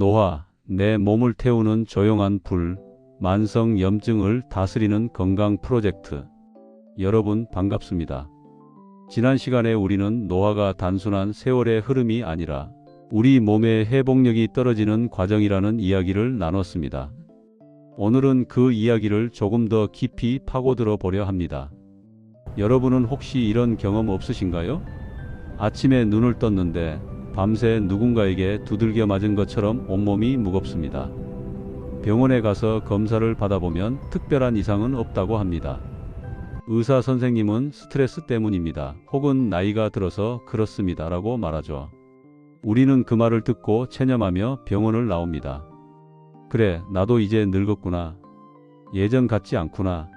노화, 내 몸을 태우는 조용한 불, 만성 염증을 다스리는 건강 프로젝트. 여러분 반갑습니다. 지난 시간에 우리는 노화가 단순한 세월의 흐름이 아니라 우리 몸의 회복력이 떨어지는 과정이라는 이야기를 나눴습니다. 오늘은 그 이야기를 조금 더 깊이 파고들어 보려 합니다. 여러분은 혹시 이런 경험 없으신가요? 아침에 눈을 떴는데 밤새 누군가에게 두들겨 맞은 것처럼 온몸이 무겁습니다. 병원에 가서 검사를 받아보면 특별한 이상은 없다고 합니다. 의사 선생님은 스트레스 때문입니다. 혹은 나이가 들어서 그렇습니다. 라고 말하죠. 우리는 그 말을 듣고 체념하며 병원을 나옵니다. 그래, 나도 이제 늙었구나. 예전 같지 않구나.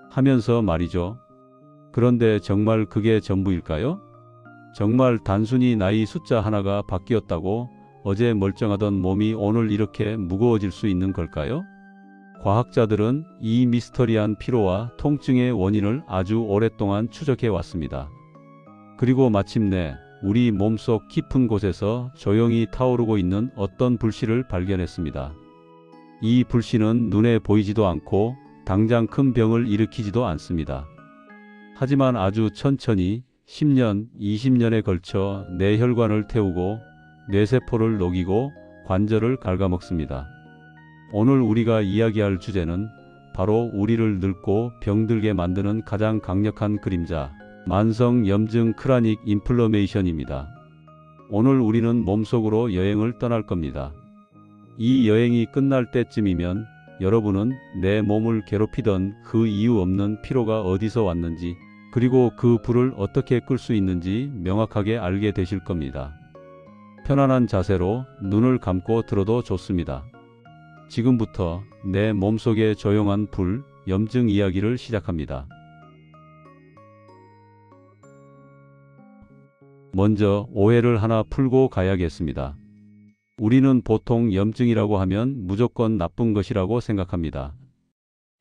하면서 말이죠. 그런데 정말 그게 전부일까요? 정말 단순히 나이 숫자 하나가 바뀌었다고 어제 멀쩡하던 몸이 오늘 이렇게 무거워질 수 있는 걸까요? 과학자들은 이 미스터리한 피로와 통증의 원인을 아주 오랫동안 추적해 왔습니다. 그리고 마침내 우리 몸속 깊은 곳에서 조용히 타오르고 있는 어떤 불씨를 발견했습니다. 이 불씨는 눈에 보이지도 않고 당장 큰 병을 일으키지도 않습니다. 하지만 아주 천천히 10년, 20년에 걸쳐 내 혈관을 태우고 뇌세포를 녹이고 관절을 갉아먹습니다. 오늘 우리가 이야기할 주제는 바로 우리를 늙고 병들게 만드는 가장 강력한 그림자, 만성 염증 크라닉 인플러메이션입니다. 오늘 우리는 몸속으로 여행을 떠날 겁니다. 이 여행이 끝날 때쯤이면 여러분은 내 몸을 괴롭히던 그 이유 없는 피로가 어디서 왔는지, 그리고 그 불을 어떻게 끌 수 있는지 명확하게 알게 되실 겁니다. 편안한 자세로 눈을 감고 들어도 좋습니다. 지금부터 내 몸속의 조용한 불, 염증 이야기를 시작합니다. 먼저 오해를 하나 풀고 가야겠습니다. 우리는 보통 염증이라고 하면 무조건 나쁜 것이라고 생각합니다.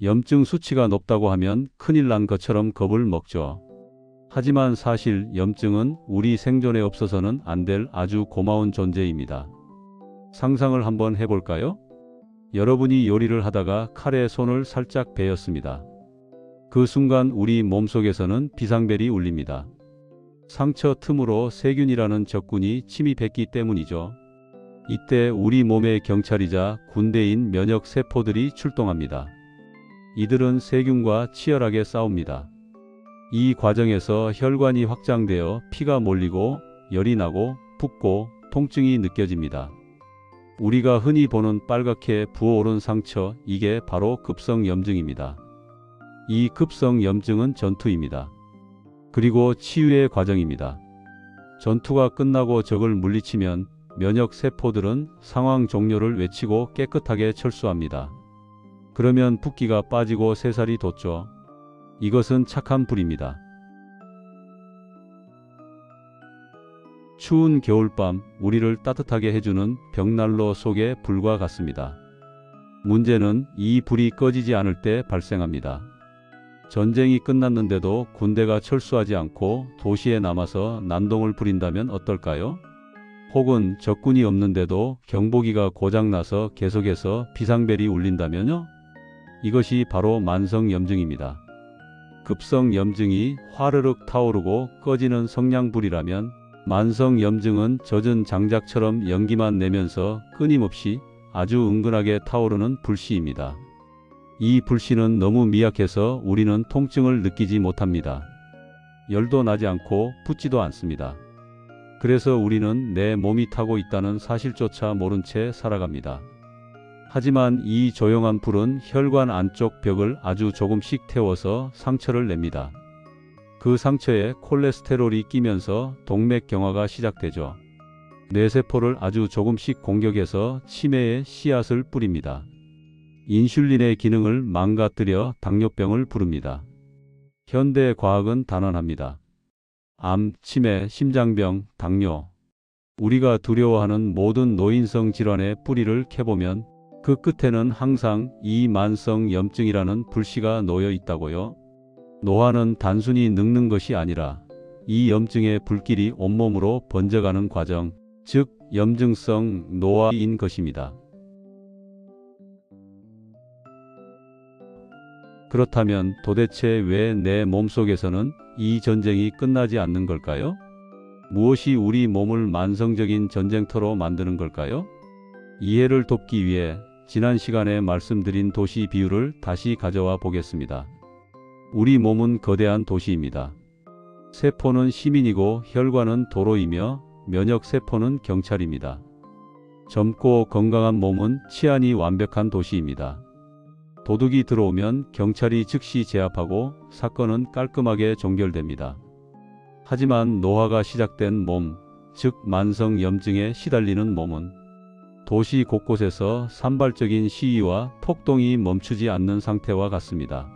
염증 수치가 높다고 하면 큰일 난 것처럼 겁을 먹죠. 하지만 사실 염증은 우리 생존에 없어서는 안 될 아주 고마운 존재입니다. 상상을 한번 해볼까요? 여러분이 요리를 하다가 칼에 손을 살짝 베었습니다. 그 순간 우리 몸속에서는 비상벨이 울립니다. 상처 틈으로 세균이라는 적군이 침입했기 때문이죠. 이때 우리 몸의 경찰이자 군대인 면역 세포들이 출동합니다. 이들은 세균과 치열하게 싸웁니다. 이 과정에서 혈관이 확장되어 피가 몰리고 열이 나고 붓고 통증이 느껴집니다. 우리가 흔히 보는 빨갛게 부어오른 상처, 이게 바로 급성 염증입니다. 이 급성 염증은 전투입니다. 그리고 치유의 과정입니다. 전투가 끝나고 적을 물리치면 면역 세포들은 상황 종료를 외치고 깨끗하게 철수합니다. 그러면 붓기가 빠지고 새살이 돋죠. 이것은 착한 불입니다. 추운 겨울밤, 우리를 따뜻하게 해주는 벽난로 속의 불과 같습니다. 문제는 이 불이 꺼지지 않을 때 발생합니다. 전쟁이 끝났는데도 군대가 철수하지 않고 도시에 남아서 난동을 부린다면 어떨까요? 혹은 적군이 없는데도 경보기가 고장나서 계속해서 비상벨이 울린다면요? 이것이 바로 만성 염증입니다. 급성 염증이 화르륵 타오르고 꺼지는 성냥불이라면 만성 염증은 젖은 장작처럼 연기만 내면서 끊임없이 아주 은근하게 타오르는 불씨입니다. 이 불씨는 너무 미약해서 우리는 통증을 느끼지 못합니다. 열도 나지 않고 붓지도 않습니다. 그래서 우리는 내 몸이 타고 있다는 사실조차 모른 채 살아갑니다. 하지만 이 조용한 불은 혈관 안쪽 벽을 아주 조금씩 태워서 상처를 냅니다. 그 상처에 콜레스테롤이 끼면서 동맥경화가 시작되죠. 뇌세포를 아주 조금씩 공격해서 치매의 씨앗을 뿌립니다. 인슐린의 기능을 망가뜨려 당뇨병을 부릅니다. 현대 과학은 단언합니다. 암, 치매, 심장병, 당뇨. 우리가 두려워하는 모든 노인성 질환의 뿌리를 캐보면 그 끝에는 항상 이 만성 염증이라는 불씨가 놓여 있다고요. 노화는 단순히 늙는 것이 아니라 이 염증의 불길이 온몸으로 번져가는 과정, 즉 염증성 노화인 것입니다. 그렇다면 도대체 왜 내 몸속에서는 이 전쟁이 끝나지 않는 걸까요? 무엇이 우리 몸을 만성적인 전쟁터로 만드는 걸까요? 이해를 돕기 위해 지난 시간에 말씀드린 도시 비유를 다시 가져와 보겠습니다. 우리 몸은 거대한 도시입니다. 세포는 시민이고 혈관은 도로이며 면역세포는 경찰입니다. 젊고 건강한 몸은 치안이 완벽한 도시입니다. 도둑이 들어오면 경찰이 즉시 제압하고 사건은 깔끔하게 종결됩니다. 하지만 노화가 시작된 몸, 즉 만성 염증에 시달리는 몸은 도시 곳곳에서 산발적인 시위와 폭동이 멈추지 않는 상태와 같습니다.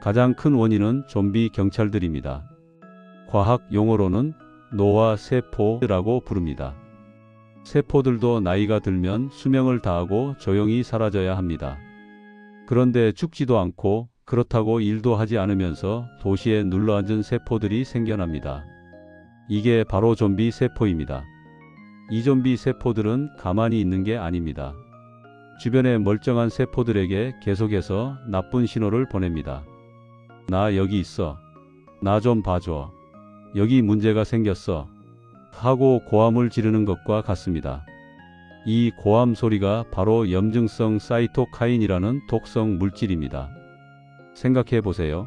가장 큰 원인은 좀비 경찰들입니다. 과학 용어로는 노화세포라고 부릅니다. 세포들도 나이가 들면 수명을 다하고 조용히 사라져야 합니다. 그런데 죽지도 않고 그렇다고 일도 하지 않으면서 도시에 눌러앉은 세포들이 생겨납니다. 이게 바로 좀비 세포입니다. 이 좀비 세포들은 가만히 있는 게 아닙니다. 주변의 멀쩡한 세포들에게 계속해서 나쁜 신호를 보냅니다. 나 여기 있어. 나 좀 봐줘. 여기 문제가 생겼어. 하고 고함을 지르는 것과 같습니다. 이 고함 소리가 바로 염증성 사이토카인이라는 독성 물질입니다. 생각해 보세요.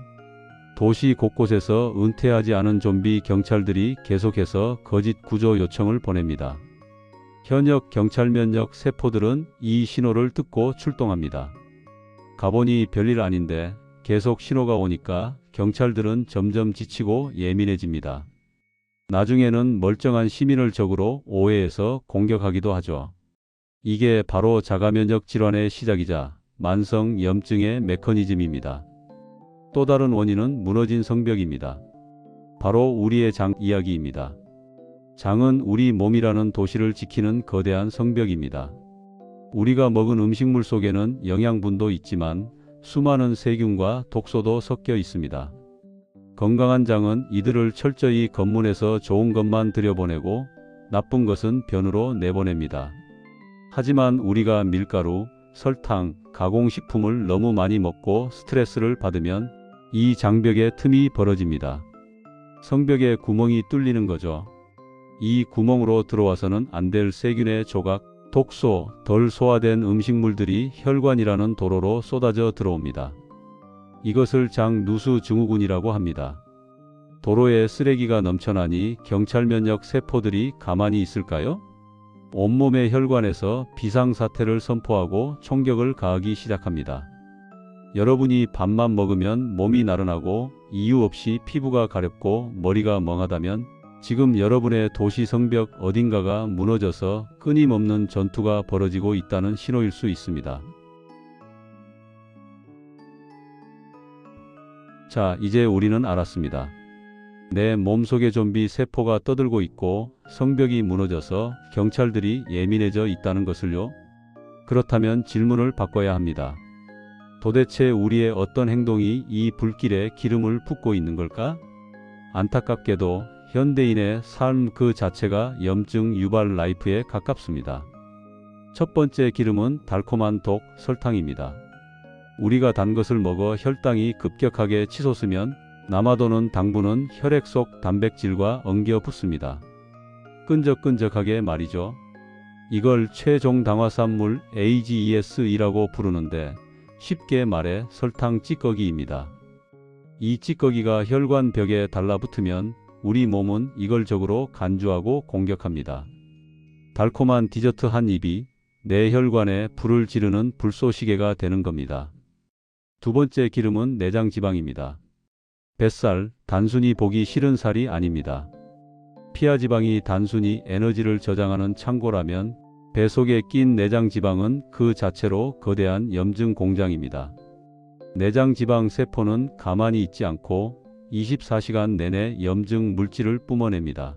도시 곳곳에서 은퇴하지 않은 좀비 경찰들이 계속해서 거짓 구조 요청을 보냅니다. 현역 경찰 면역 세포들은 이 신호를 듣고 출동합니다. 가보니 별일 아닌데 계속 신호가 오니까 경찰들은 점점 지치고 예민해집니다. 나중에는 멀쩡한 시민을 적으로 오해해서 공격하기도 하죠. 이게 바로 자가면역 질환의 시작이자 만성 염증의 메커니즘입니다. 또 다른 원인은 무너진 성벽입니다. 바로 우리의 장 이야기입니다. 장은 우리 몸이라는 도시를 지키는 거대한 성벽입니다. 우리가 먹은 음식물 속에는 영양분도 있지만 수많은 세균과 독소도 섞여 있습니다. 건강한 장은 이들을 철저히 검문해서 좋은 것만 들여보내고 나쁜 것은 변으로 내보냅니다. 하지만 우리가 밀가루, 설탕, 가공식품을 너무 많이 먹고 스트레스를 받으면 이 장벽에 틈이 벌어집니다. 성벽에 구멍이 뚫리는 거죠. 이 구멍으로 들어와서는 안 될 세균의 조각, 독소, 덜 소화된 음식물들이 혈관이라는 도로로 쏟아져 들어옵니다. 이것을 장 누수 증후군이라고 합니다. 도로에 쓰레기가 넘쳐나니 경찰 면역 세포들이 가만히 있을까요? 온몸의 혈관에서 비상사태를 선포하고 총격을 가하기 시작합니다. 여러분이 밥만 먹으면 몸이 나른하고 이유 없이 피부가 가렵고 머리가 멍하다면 지금 여러분의 도시 성벽 어딘가가 무너져서 끊임없는 전투가 벌어지고 있다는 신호일 수 있습니다. 자, 이제 우리는 알았습니다. 내 몸속에 좀비 세포가 떠들고 있고 성벽이 무너져서 경찰들이 예민해져 있다는 것을요. 그렇다면 질문을 바꿔야 합니다. 도대체 우리의 어떤 행동이 이 불길에 기름을 붓고 있는 걸까? 안타깝게도 현대인의 삶 그 자체가 염증 유발 라이프에 가깝습니다. 첫 번째 기름은 달콤한 독, 설탕입니다. 우리가 단 것을 먹어 혈당이 급격하게 치솟으면 남아도는 당분은 혈액 속 단백질과 엉겨 붙습니다. 끈적끈적하게 말이죠. 이걸 최종 당화산물 AGES이라고 부르는데 쉽게 말해 설탕 찌꺼기입니다. 이 찌꺼기가 혈관 벽에 달라붙으면 우리 몸은 이걸 적으로 간주하고 공격합니다. 달콤한 디저트 한 입이 내 혈관에 불을 지르는 불쏘시개가 되는 겁니다. 두 번째 기름은 내장 지방입니다. 뱃살, 단순히 보기 싫은 살이 아닙니다. 피하 지방이 단순히 에너지를 저장하는 창고라면 배 속에 낀 내장 지방은 그 자체로 거대한 염증 공장입니다. 내장 지방 세포는 가만히 있지 않고 24시간 내내 염증 물질을 뿜어냅니다.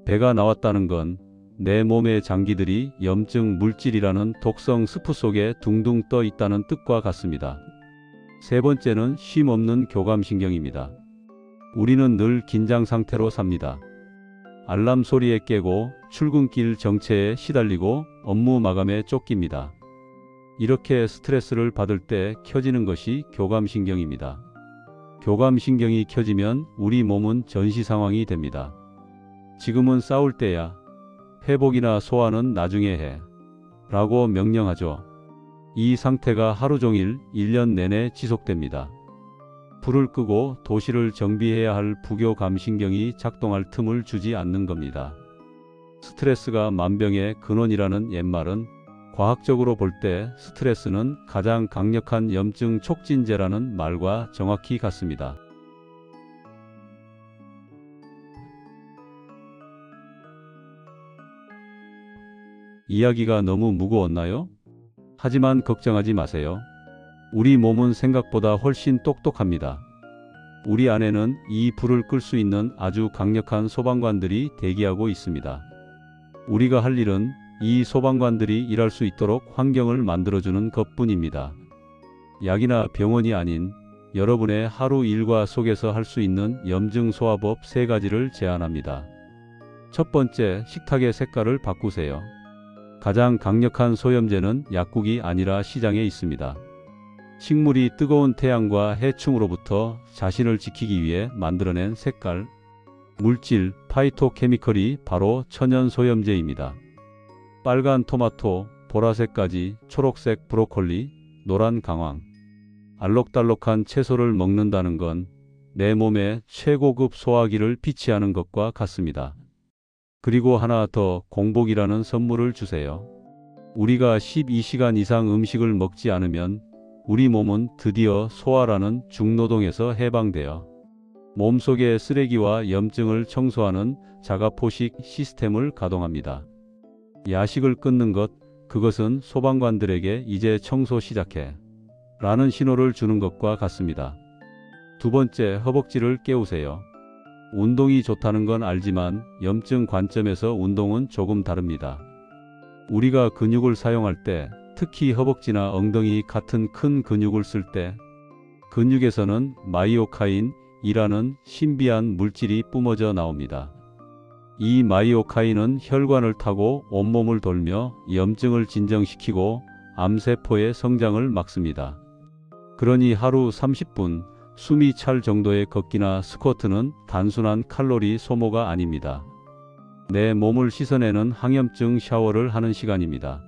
배가 나왔다는 건 내 몸의 장기들이 염증 물질이라는 독성 스프 속에 둥둥 떠 있다는 뜻과 같습니다. 세 번째는 쉼없는 교감신경입니다. 우리는 늘 긴장 상태로 삽니다. 알람 소리에 깨고 출근길 정체에 시달리고 업무 마감에 쫓깁니다. 이렇게 스트레스를 받을 때 켜지는 것이 교감신경입니다. 교감신경이 켜지면 우리 몸은 전시 상황이 됩니다. 지금은 싸울 때야. 회복이나 소화는 나중에 해. 라고 명령하죠. 이 상태가 하루 종일 1년 내내 지속됩니다. 불을 끄고 도시를 정비해야 할 부교감신경이 작동할 틈을 주지 않는 겁니다. 스트레스가 만병의 근원이라는 옛말은 과학적으로 볼 때 스트레스는 가장 강력한 염증 촉진제라는 말과 정확히 같습니다. 이야기가 너무 무거웠나요? 하지만 걱정하지 마세요. 우리 몸은 생각보다 훨씬 똑똑합니다. 우리 안에는 이 불을 끌 수 있는 아주 강력한 소방관들이 대기하고 있습니다. 우리가 할 일은 이 소방관들이 일할 수 있도록 환경을 만들어주는 것뿐입니다. 약이나 병원이 아닌 여러분의 하루 일과 속에서 할 수 있는 염증 소화법 3가지를 제안합니다. 첫 번째, 식탁의 색깔을 바꾸세요. 가장 강력한 소염제는 약국이 아니라 시장에 있습니다. 식물이 뜨거운 태양과 해충으로부터 자신을 지키기 위해 만들어낸 색깔, 물질, 파이토케미컬이 바로 천연 소염제입니다. 빨간 토마토, 보라색 가지, 초록색 브로콜리, 노란 강황. 알록달록한 채소를 먹는다는 건 내 몸에 최고급 소화기를 비치하는 것과 같습니다. 그리고 하나 더, 공복이라는 선물을 주세요. 우리가 12시간 이상 음식을 먹지 않으면 우리 몸은 드디어 소화라는 중노동에서 해방되어 몸속의 쓰레기와 염증을 청소하는 자가포식 시스템을 가동합니다. 야식을 끊는 것, 그것은 소방관들에게 이제 청소 시작해 라는 신호를 주는 것과 같습니다. 두 번째, 허벅지를 깨우세요. 운동이 좋다는 건 알지만 염증 관점에서 운동은 조금 다릅니다. 우리가 근육을 사용할 때, 특히 허벅지나 엉덩이 같은 큰 근육을 쓸 때 근육에서는 마이오카인이라는 신비한 물질이 뿜어져 나옵니다. 이 마이오카인은 혈관을 타고 온몸을 돌며 염증을 진정시키고 암세포의 성장을 막습니다. 그러니 하루 30분 숨이 찰 정도의 걷기나 스쿼트는 단순한 칼로리 소모가 아닙니다. 내 몸을 씻어내는 항염증 샤워를 하는 시간입니다.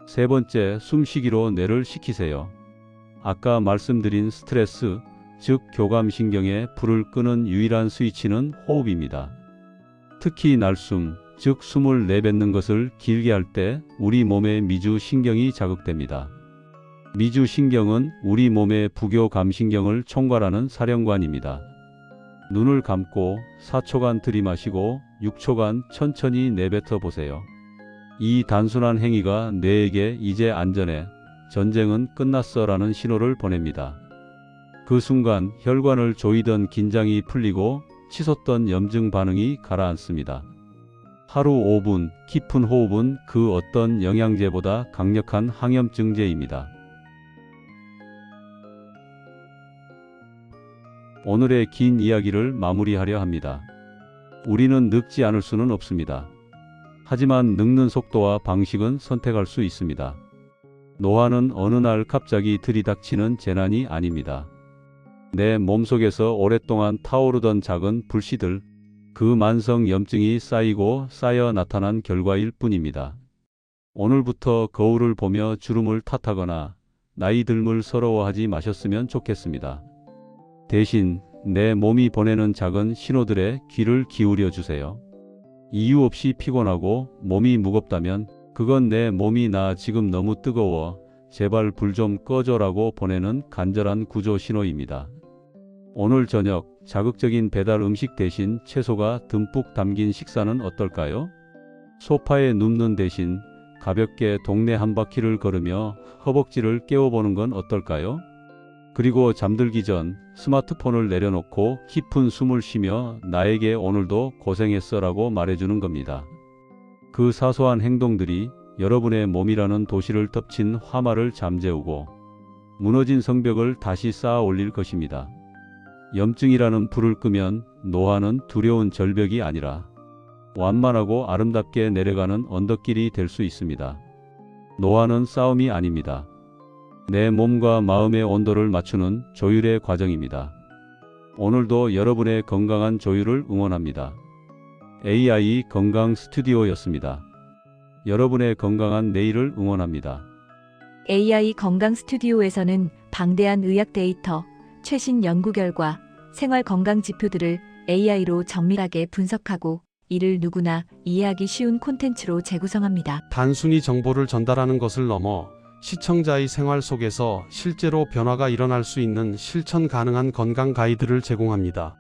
세 번째, 숨쉬기로 뇌를 식히세요. 아까 말씀드린 스트레스, 즉 교감신경의 불을 끄는 유일한 스위치는 호흡입니다. 특히 날숨, 즉 숨을 내뱉는 것을 길게 할 때 우리 몸의 미주신경이 자극됩니다. 미주신경은 우리 몸의 부교감신경을 총괄하는 사령관입니다. 눈을 감고 4초간 들이마시고 6초간 천천히 내뱉어 보세요. 이 단순한 행위가 뇌에게 이제 안전해, 전쟁은 끝났어 라는 신호를 보냅니다. 그 순간 혈관을 조이던 긴장이 풀리고 치솟던 염증 반응이 가라앉습니다. 하루 5분 깊은 호흡은 그 어떤 영양제보다 강력한 항염증제입니다. 오늘의 긴 이야기를 마무리하려 합니다. 우리는 늙지 않을 수는 없습니다. 하지만 늙는 속도와 방식은 선택할 수 있습니다. 노화는 어느 날 갑자기 들이닥치는 재난이 아닙니다. 내 몸속에서 오랫동안 타오르던 작은 불씨들, 그 만성 염증이 쌓이고 쌓여 나타난 결과일 뿐입니다. 오늘부터 거울을 보며 주름을 탓하거나 나이 듦을 서러워하지 마셨으면 좋겠습니다. 대신 내 몸이 보내는 작은 신호들에 귀를 기울여 주세요. 이유 없이 피곤하고 몸이 무겁다면 그건 내 몸이 나 지금 너무 뜨거워, 제발 불 좀 꺼줘라고 보내는 간절한 구조 신호입니다. 오늘 저녁 자극적인 배달 음식 대신 채소가 듬뿍 담긴 식사는 어떨까요? 소파에 눕는 대신 가볍게 동네 한 바퀴를 걸으며 허벅지를 깨워보는 건 어떨까요? 그리고 잠들기 전 스마트폰을 내려놓고 깊은 숨을 쉬며 나에게 오늘도 고생했어 라고 말해주는 겁니다. 그 사소한 행동들이 여러분의 몸이라는 도시를 덮친 화마를 잠재우고 무너진 성벽을 다시 쌓아 올릴 것입니다. 염증이라는 불을 끄면 노화는 두려운 절벽이 아니라 완만하고 아름답게 내려가는 언덕길이 될 수 있습니다. 노화는 싸움이 아닙니다. 내 몸과 마음의 온도를 맞추는 조율의 과정입니다. 오늘도 여러분의 건강한 조율을 응원합니다. AI 건강 스튜디오였습니다. 여러분의 건강한 내일을 응원합니다. AI 건강 스튜디오에서는 방대한 의학 데이터, 최신 연구 결과, 생활 건강 지표들을 AI로 정밀하게 분석하고 이를 누구나 이해하기 쉬운 콘텐츠로 재구성합니다. 단순히 정보를 전달하는 것을 넘어 시청자의 생활 속에서 실제로 변화가 일어날 수 있는 실천 가능한 건강 가이드를 제공합니다.